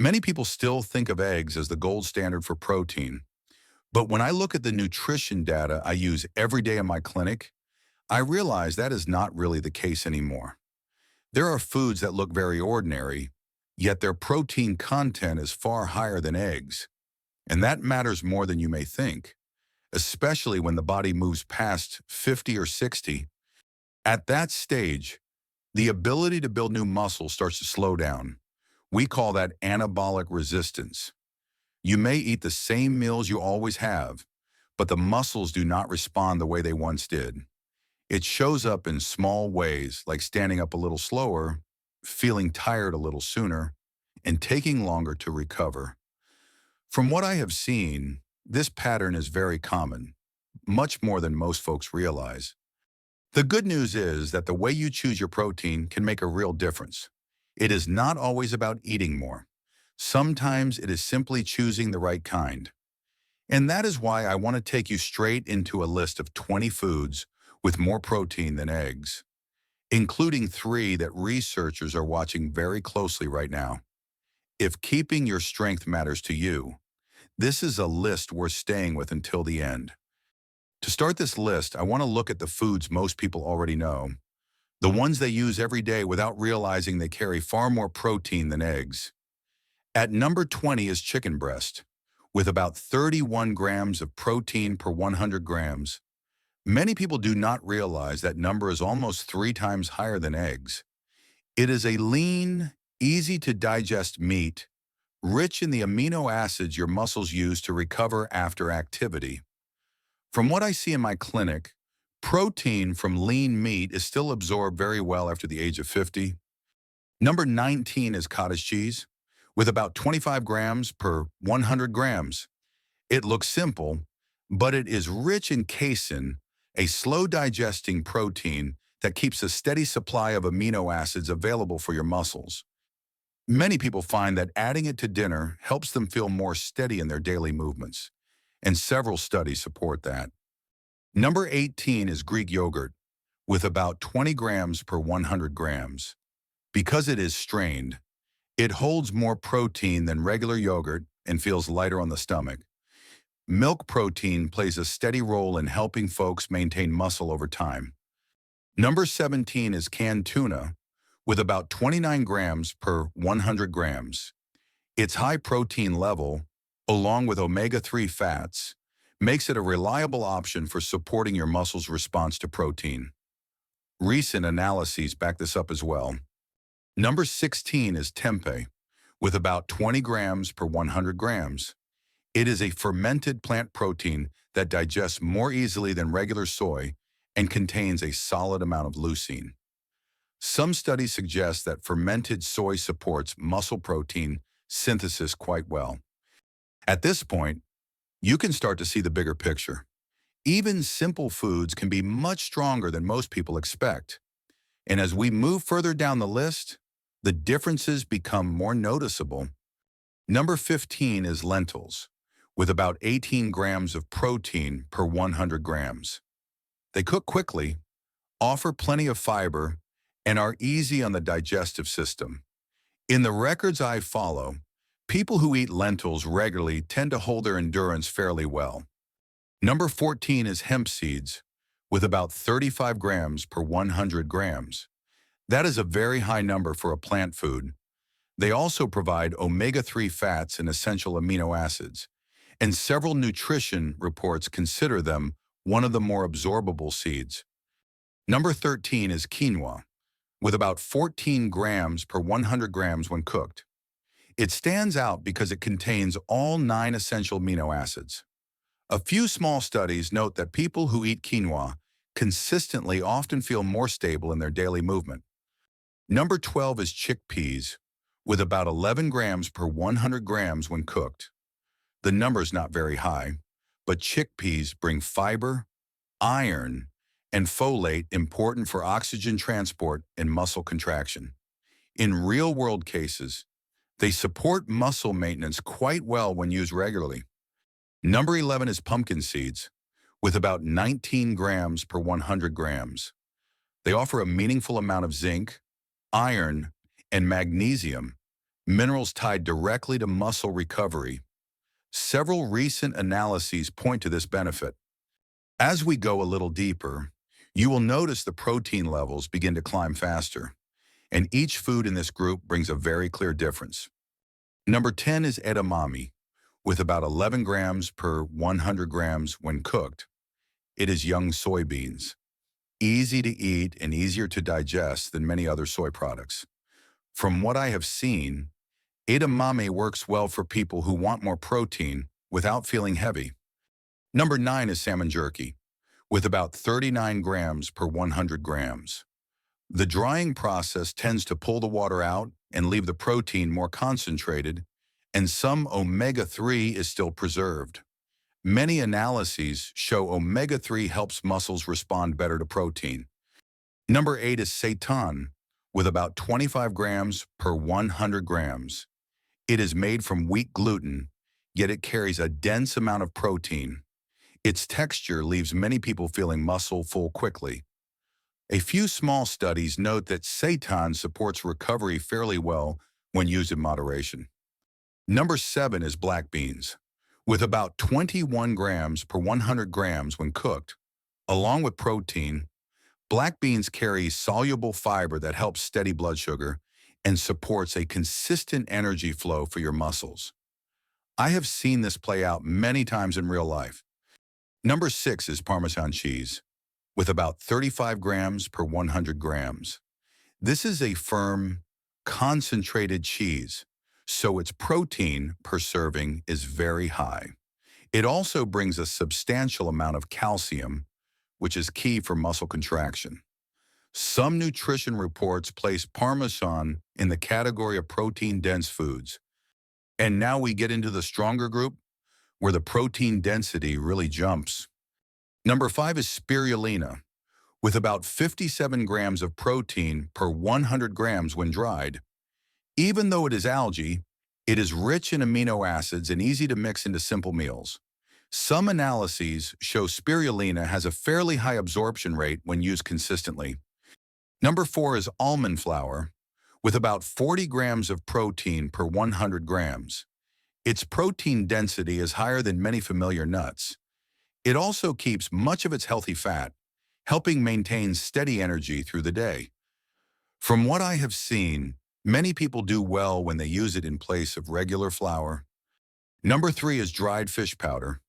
Many people still think of eggs as the gold standard for protein, but when I look at the nutrition data I use every day in my clinic, I realize that is not really the case anymore. There are foods that look very ordinary, yet their protein content is far higher than eggs, and that matters more than you may think, especially when the body moves past 50 or 60. At that stage, the ability to build new muscle starts to slow down. We call that anabolic resistance. You may eat the same meals you always have, but the muscles do not respond the way they once did. It shows up in small ways, like standing up a little slower, feeling tired a little sooner, and taking longer to recover. From what I have seen, this pattern is very common, much more than most folks realize. The good news is that the way you choose your protein can make a real difference. It is not always about eating more. Sometimes it is simply choosing the right kind. And that is why I want to take you straight into a list of 20 foods with more protein than eggs, including 3 that researchers are watching very closely right now. If keeping your strength matters to you, this is a list worth staying with until the end. To start this list, I want to look at the foods most people already know, the ones they use every day without realizing they carry far more protein than eggs. At number 20 is chicken breast, with about 31 grams of protein per 100 grams. Many people do not realize that number is almost 3 times higher than eggs. It is a lean, easy-to-digest meat, rich in the amino acids your muscles use to recover after activity. From what I see in my clinic, protein from lean meat is still absorbed very well after the age of 50. Number 19 is cottage cheese, with about 25 grams per 100 grams. It looks simple, but it is rich in casein, a slow-digesting protein that keeps a steady supply of amino acids available for your muscles. Many people find that adding it to dinner helps them feel more steady in their daily movements, and several studies support that. Number 18 is Greek yogurt, with about 20 grams per 100 grams. Because it is strained, it holds more protein than regular yogurt and feels lighter on the stomach. Milk protein plays a steady role in helping folks maintain muscle over time. Number 17 is canned tuna, with about 29 grams per 100 grams. Its high protein level, along with omega-3 fats, makes it a reliable option for supporting your muscles' response to protein. Recent analyses back this up as well. Number 16 is tempeh, with about 20 grams per 100 grams. It is a fermented plant protein that digests more easily than regular soy and contains a solid amount of leucine. Some studies suggest that fermented soy supports muscle protein synthesis quite well. At this point, you can start to see the bigger picture. Even simple foods can be much stronger than most people expect. And as we move further down the list, the differences become more noticeable. Number 15 is lentils, with about 18 grams of protein per 100 grams. They cook quickly, offer plenty of fiber, and are easy on the digestive system. In the records I follow, people who eat lentils regularly tend to hold their endurance fairly well. Number 14 is hemp seeds, with about 35 grams per 100 grams. That is a very high number for a plant food. They also provide omega-3 fats and essential amino acids, and several nutrition reports consider them one of the more absorbable seeds. Number 13 is quinoa, with about 14 grams per 100 grams when cooked. It stands out because it contains all 9 essential amino acids. A few small studies note that people who eat quinoa consistently often feel more stable in their daily movement. Number 12 is chickpeas, with about 11 grams per 100 grams when cooked. The number is not very high, but chickpeas bring fiber, iron, and folate important for oxygen transport and muscle contraction. In real-world cases, they support muscle maintenance quite well when used regularly. Number 11 is pumpkin seeds, with about 19 grams per 100 grams. They offer a meaningful amount of zinc, iron, and magnesium minerals tied directly to muscle recovery. Several recent analyses point to this benefit. As we go a little deeper, you will notice the protein levels begin to climb faster, and each food in this group brings a very clear difference. Number 10 is edamame, with about 11 grams per 100 grams when cooked. It is young soybeans, easy to eat and easier to digest than many other soy products. From what I have seen, edamame works well for people who want more protein without feeling heavy. Number 9 is salmon jerky, with about 39 grams per 100 grams. The drying process tends to pull the water out and leave the protein more concentrated, and some omega-3 is still preserved. Many analyses show omega-3 helps muscles respond better to protein. Number 8 is seitan, with about 25 grams per 100 grams. It is made from wheat gluten, yet it carries a dense amount of protein. Its texture leaves many people feeling muscle full quickly. A few small studies note that seitan supports recovery fairly well when used in moderation. Number 7 is black beans, with about 21 grams per 100 grams when cooked. Along with protein, black beans carry soluble fiber that helps steady blood sugar and supports a consistent energy flow for your muscles. I have seen this play out many times in real life. Number 6 is Parmesan cheese, with about 35 grams per 100 grams. This is a firm, concentrated cheese, so its protein per serving is very high. It also brings a substantial amount of calcium, which is key for muscle contraction. Some nutrition reports place Parmesan in the category of protein-dense foods. And now we get into the stronger group, where the protein density really jumps. Number 5 is spirulina, with about 57 grams of protein per 100 grams when dried. Even though it is algae, it is rich in amino acids and easy to mix into simple meals. Some analyses show spirulina has a fairly high absorption rate when used consistently. Number 4 is almond flour, with about 40 grams of protein per 100 grams. Its protein density is higher than many familiar nuts. It also keeps much of its healthy fat, helping maintain steady energy through the day. From what I have seen, many people do well when they use it in place of regular flour. Number 3 is dried fish powder,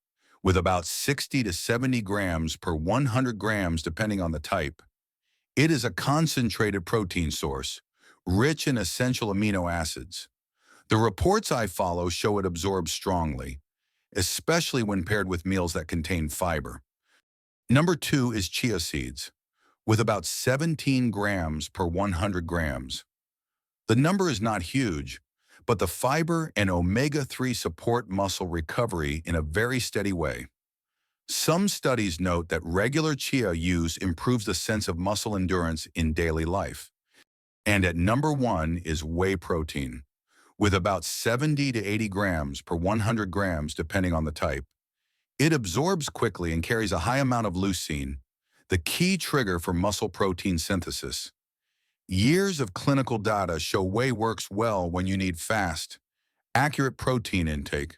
with about 60 to 70 grams per 100 grams depending on the type. It is a concentrated protein source, rich in essential amino acids. The reports I follow show it absorbs strongly, especially when paired with meals that contain fiber. Number 2 is chia seeds, with about 17 grams per 100 grams. The number is not huge, but the fiber and omega-3 support muscle recovery in a very steady way. Some studies note that regular chia use improves the sense of muscle endurance in daily life. And at number 1 is whey protein, with about 70 to 80 grams per 100 grams depending on the type. It absorbs quickly and carries a high amount of leucine, the key trigger for muscle protein synthesis. Years of clinical data show whey works well when you need fast, accurate protein intake.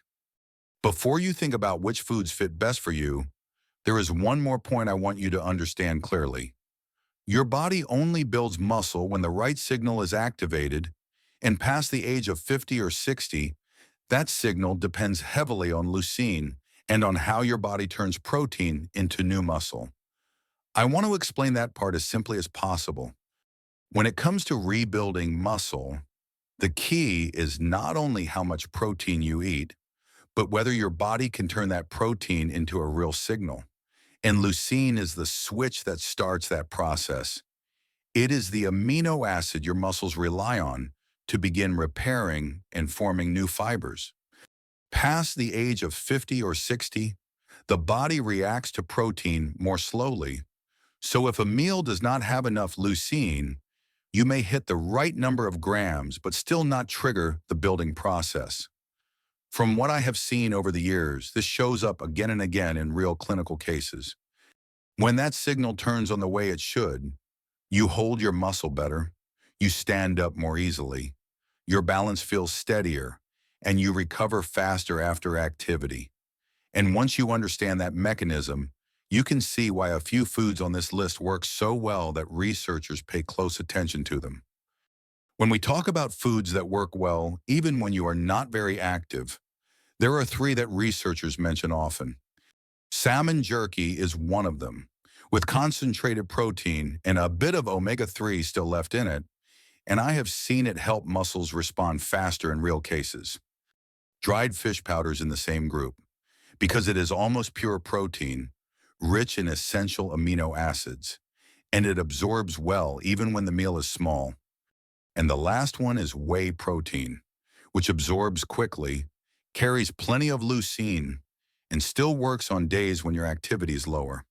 Before you think about which foods fit best for you, there is one more point I want you to understand clearly. Your body only builds muscle when the right signal is activated, and past the age of 50 or 60, that signal depends heavily on leucine and on how your body turns protein into new muscle. I want to explain that part as simply as possible. When it comes to rebuilding muscle, the key is not only how much protein you eat, but whether your body can turn that protein into a real signal. And leucine is the switch that starts that process. It is the amino acid your muscles rely on to begin repairing and forming new fibers. Past the age of 50 or 60, the body reacts to protein more slowly. So if a meal does not have enough leucine, you may hit the right number of grams but still not trigger the building process. From what I have seen over the years, this shows up again and again in real clinical cases. When that signal turns on the way it should, you hold your muscle better, you stand up more easily, your balance feels steadier, and you recover faster after activity. And once you understand that mechanism, you can see why a few foods on this list work so well that researchers pay close attention to them. When we talk about foods that work well, even when you are not very active, there are three that researchers mention often. Salmon jerky is one of them. With concentrated protein and a bit of omega-3 still left in it, and I have seen it help muscles respond faster in real cases. Dried fish powders in the same group, because it is almost pure protein, rich in essential amino acids, and it absorbs well even when the meal is small. And the last one is whey protein, which absorbs quickly, carries plenty of leucine, and still works on days when your activity is lower.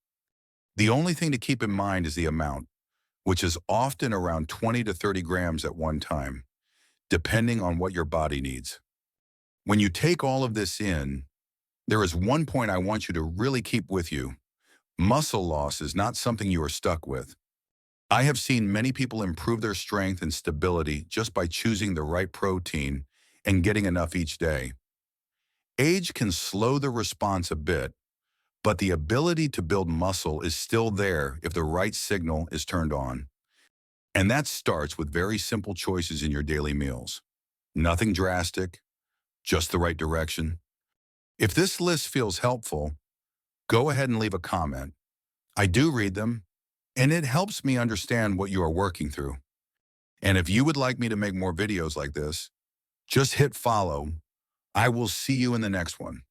The only thing to keep in mind is the amount, which is often around 20 to 30 grams at one time, depending on what your body needs. When you take all of this in, there is one point I want you to really keep with you. Muscle loss is not something you are stuck with. I have seen many people improve their strength and stability just by choosing the right protein and getting enough each day. Age can slow the response a bit, but the ability to build muscle is still there if the right signal is turned on. And that starts with very simple choices in your daily meals. Nothing drastic, just the right direction. If this list feels helpful, go ahead and leave a comment. I do read them, and it helps me understand what you are working through. And if you would like me to make more videos like this, just hit follow. I will see you in the next one.